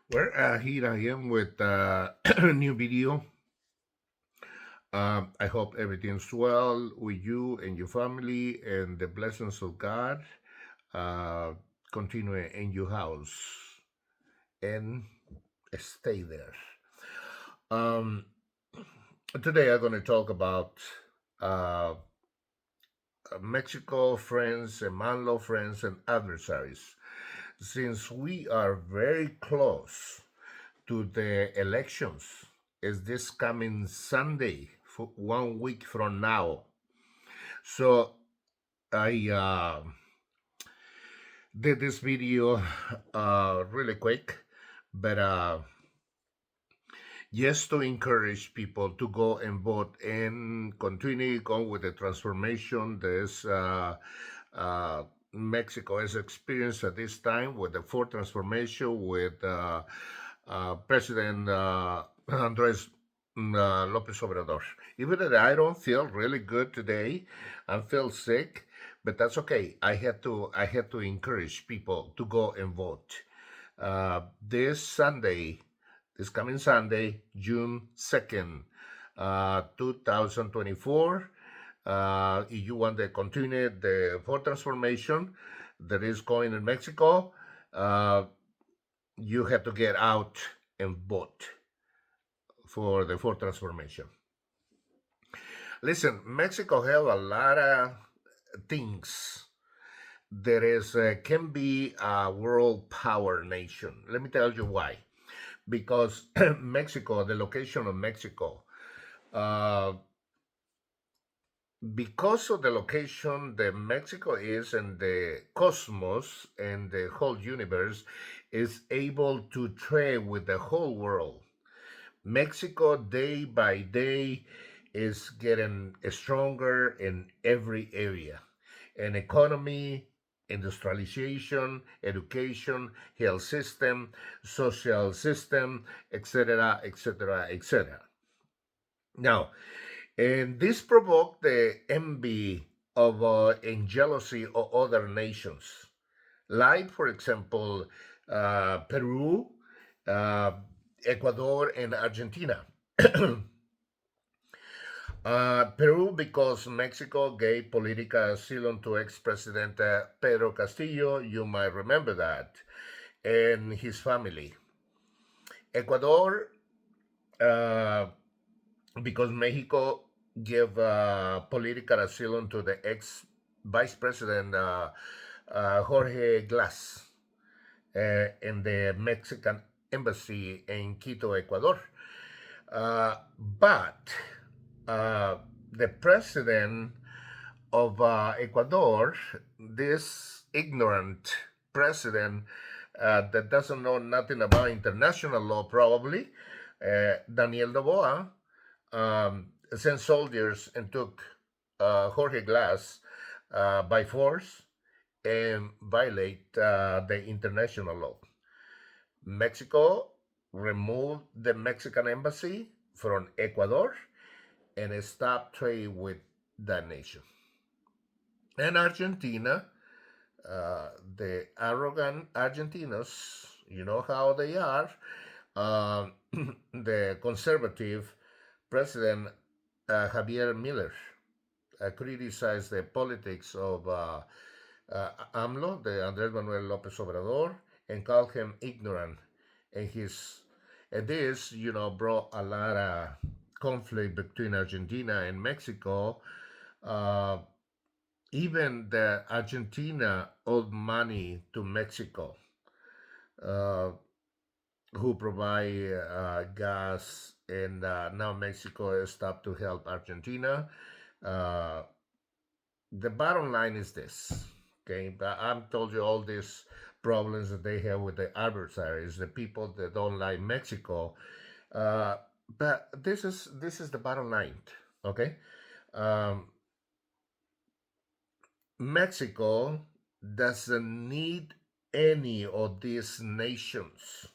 Well, here I am with a new video. I hope everything's well with you and your family, and the blessings of God uh, continue in your house and stay there. Um, Today, I'm going to talk about uh, Mexico friends, and AMLO friends, and adversaries. Since we are very close to the elections, is this coming Sunday, for 1 week from now. So I did this video really quick, but just to encourage people to go and vote and continue on with the transformation this uh, Mexico has experienced at this time with the fourth transformation with President Andres Lopez Obrador. Even though I don't feel really good today, I feel sick, but that's okay. I had to encourage people to go and vote. This Sunday, this coming Sunday, June 2nd, 2024. If you want to continue the vote transformation that is going in Mexico, uh, you have to get out and vote for the fourth transformation. Listen, Mexico have a lot of things that is can be a world power nation. Let me tell you why. Because Mexico, the location of Mexico, uh, because of the location that Mexico is in the cosmos and the whole universe, is able to trade with the whole world. Mexico, day by day, is getting stronger in every area, in economy, industrialization, education, health system, social system, etc., etc., etc. Now, and this provoked the envy of and jealousy of other nations, like, for example, Peru, uh, Ecuador, and Argentina. Peru, because Mexico gave political asylum to ex-president Pedro Castillo, you might remember that, and his family. Ecuador, uh, because Mexico gave political asylum to the ex-vice president Jorge Glass in the Mexican embassy in Quito, Ecuador. But uh, the president of Ecuador, this ignorant president that doesn't know nothing about international law, probably, Daniel Noboa, sent soldiers and took Jorge Glass by force and violate the international law. Mexico removed the Mexican embassy from Ecuador and stopped trade with that nation. And Argentina, the arrogant Argentinos, you know how they are. Um, the conservative president Javier Miller criticized the politics of AMLO, the Andrés Manuel López Obrador, and called him ignorant. And his and this, brought a lot of conflict between Argentina and Mexico. Uh, Even the Argentina owed money to Mexico, uh, who provide gas, and now Mexico has stopped to help Argentina. Uh, the bottom line is this, okay? I'm told you all these problems that they have with the adversaries, the people that don't like Mexico. Uh, but this is the bottom line, okay? Um, Mexico doesn't need any of these nations.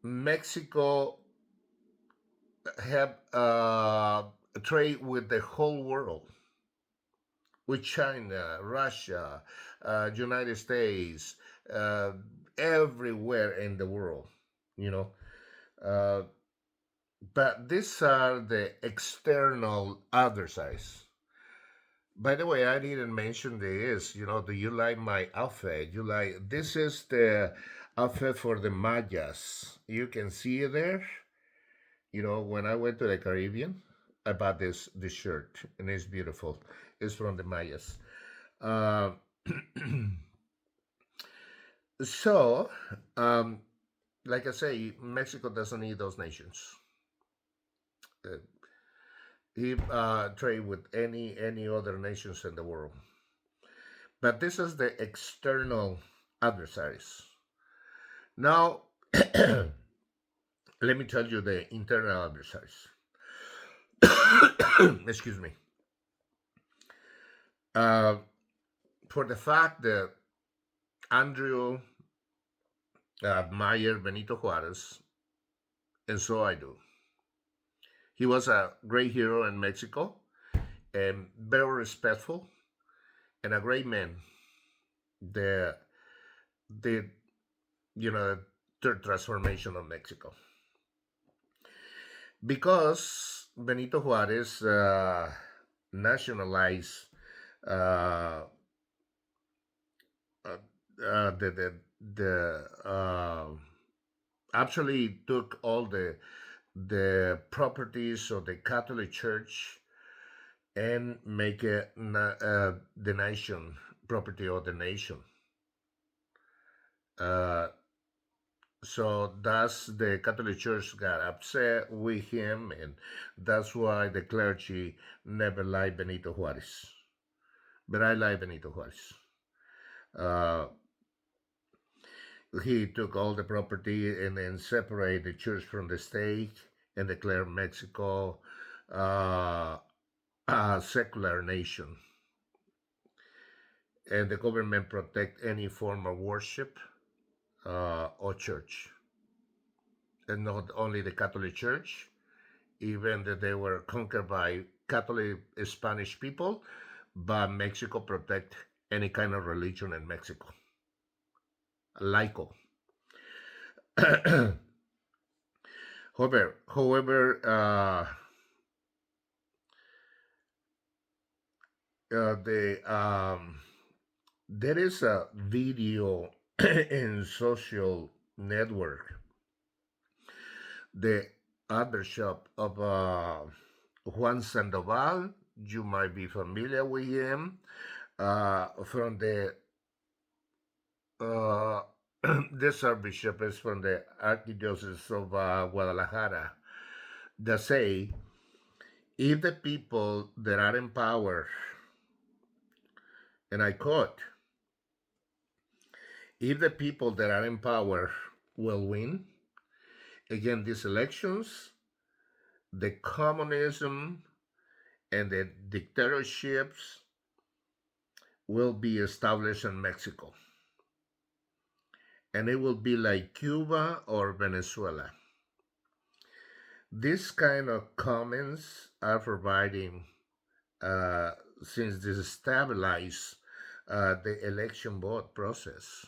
Mexico have trade with the whole world. with China, Russia, United States, uh, everywhere in the world, you know. Uh, but these are the external adversaries. By the way, I didn't mention this. Do you like my outfit? This is the outfit for the Mayas. You can see it there. When I went to the Caribbean, I bought this shirt, and it's beautiful. It's from the Mayas. Uh, so, um, like I say, Mexico doesn't need those nations. Uh, he trade with any other nations in the world. But this is the external adversaries. Now, let me tell you the internal adversaries. Excuse me. Uh, for the fact that Andrew admired Benito Juarez, and so I do. He was a great hero in Mexico, and very respectful, and a great man. The the third transformation of Mexico, because Benito Juarez nationalized uh, uh, the actually took all the properties of the Catholic Church and make it the nation property of the nation. Uh, so that's the Catholic Church got upset with him, and that's why the clergy never liked Benito Juarez. But I like Benito Juarez. Uh, he took all the property and then separated the church from the state and declared Mexico uh, a secular nation. And the government protect any form of worship or church. And not only the Catholic Church, even that they were conquered by Catholic Spanish people, but Mexico protect any kind of religion in Mexico. Laico. However, there is a video in social network, the other shop of Juan Sandoval. You might be familiar with him from the uh, this Archbishop is from the Archdiocese of Guadalajara. They say if the people that are in power, and I quote, if the people that are in power will win again these elections, the communism and the dictatorships will be established in Mexico. And it will be like Cuba or Venezuela. This kind of comments are providing, uh, since this stabilize the election vote process.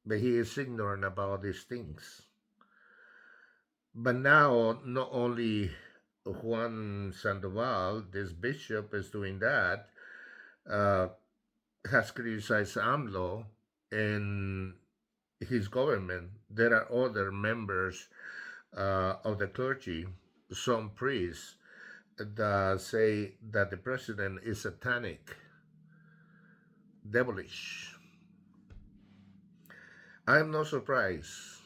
But he is ignorant about these things. But now, not only Juan Sandoval, this bishop, is doing that, uh, has criticized AMLO and his government. There are other members of the clergy, some priests, that say that the president is satanic, devilish. I'm not surprised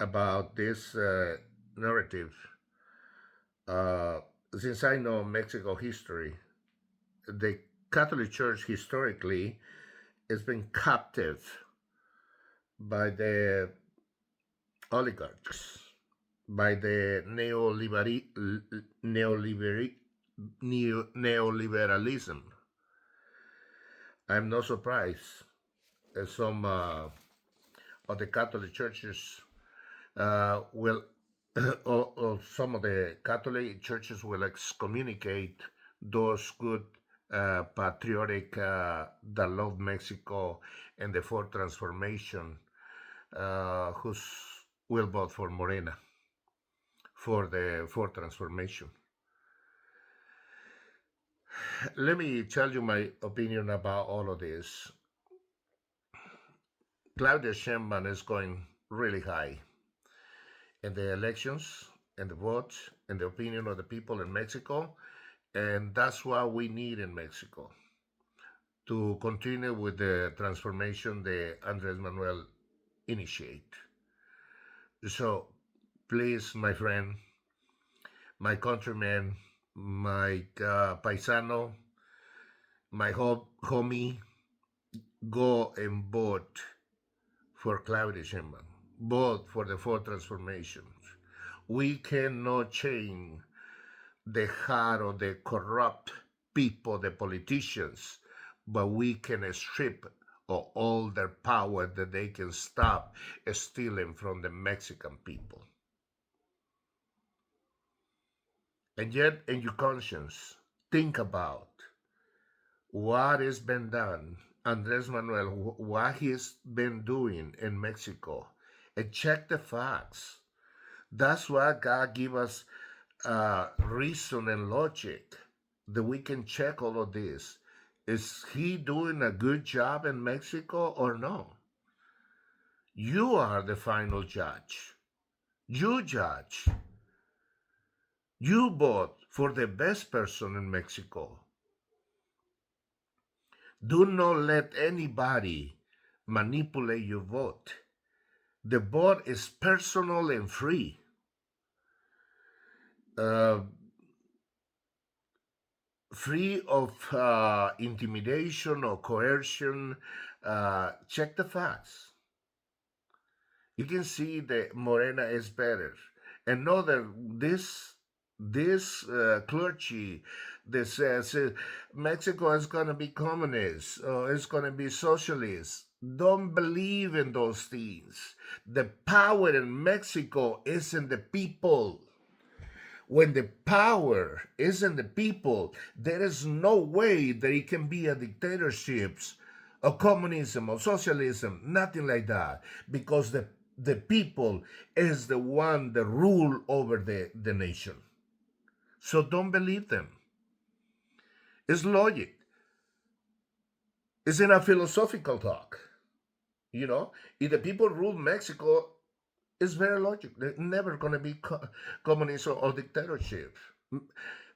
about this narrative, uh, since I know Mexico history. The Catholic Church historically has been captive by the oligarchs, by the neoliberalism. I'm not surprised that some of the Catholic churches will, or some of the Catholic churches will excommunicate those good patriotic that love Mexico and the fourth transformation, who's will vote for Morena for the fourth transformation. Let me tell you my opinion about all of this. Claudia Sheinbaum is going really high in the elections and the votes and the opinion of the people in Mexico, and that's what we need in Mexico to continue with the transformation that Andres Manuel initiate. So please, my friend, my countryman, my paisano, my homie, go and vote for Claudia Sheinbaum. Vote for the four transformations. We cannot change the heart of the corrupt people, the politicians, but we can strip of all their power that they can stop stealing from the Mexican people. And yet, in your conscience, think about what has been done, Andres Manuel, what he's been doing in Mexico, and check the facts. That's why God give us reason and logic that we can check all of this. Is he doing a good job in Mexico or no? You are the final judge. You judge. You vote for the best person in Mexico. Do not let anybody manipulate your vote. The vote is personal and free. Uh, Free of intimidation or coercion. Check the facts. You can see that Morena is better, and know that this clergy that says Mexico is going to be communist or it's going to be socialist. Don't believe in those things. The power in Mexico is in the people. When the power is in the people, there is no way that it can be a dictatorship, a communism, or socialism, nothing like that, because the people is the one that rule over the nation. So don't believe them. It's logic. It's in a philosophical talk. You know, if the people rule Mexico, it's very logical. They're never going to be communism or dictatorship.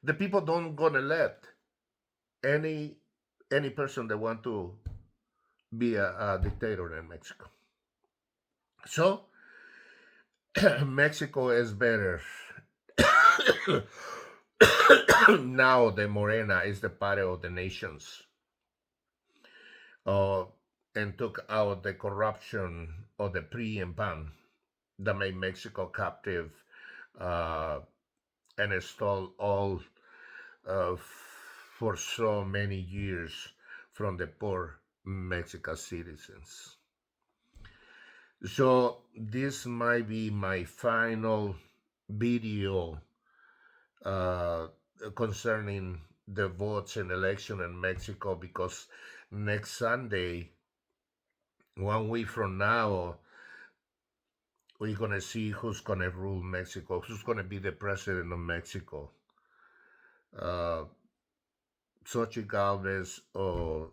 The people don't gonna let any any person that want to be a dictator in Mexico. So Mexico is better now. The Morena is the party of the nations, uh, and took out the corruption of the PRI and PAN that made Mexico captive, uh, and stole all uh, for so many years from the poor Mexican citizens. So this might be my final video uh, concerning the votes and election in Mexico, because next Sunday, 1 week from now, we're gonna see who's gonna rule Mexico, who's gonna be the president of Mexico. Uh, Xochitl Galvez or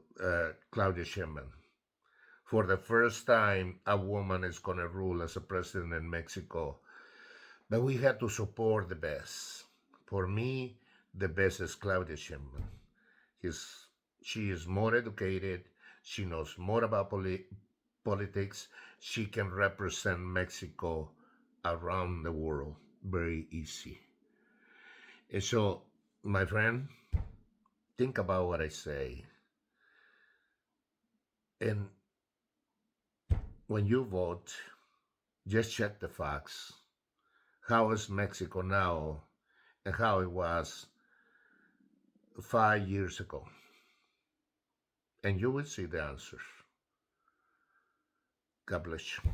Claudia Sheinbaum. For the first time, a woman is gonna rule as a president in Mexico. But we have to support the best. For me, the best is Claudia Sheinbaum. He's, she is more educated. She knows more about politics. She can represent Mexico around the world very easy. And so, my friend, think about what I say. And when you vote, just check the facts. How is Mexico now and how it was 5 years ago? And you will see the answers. God bless you.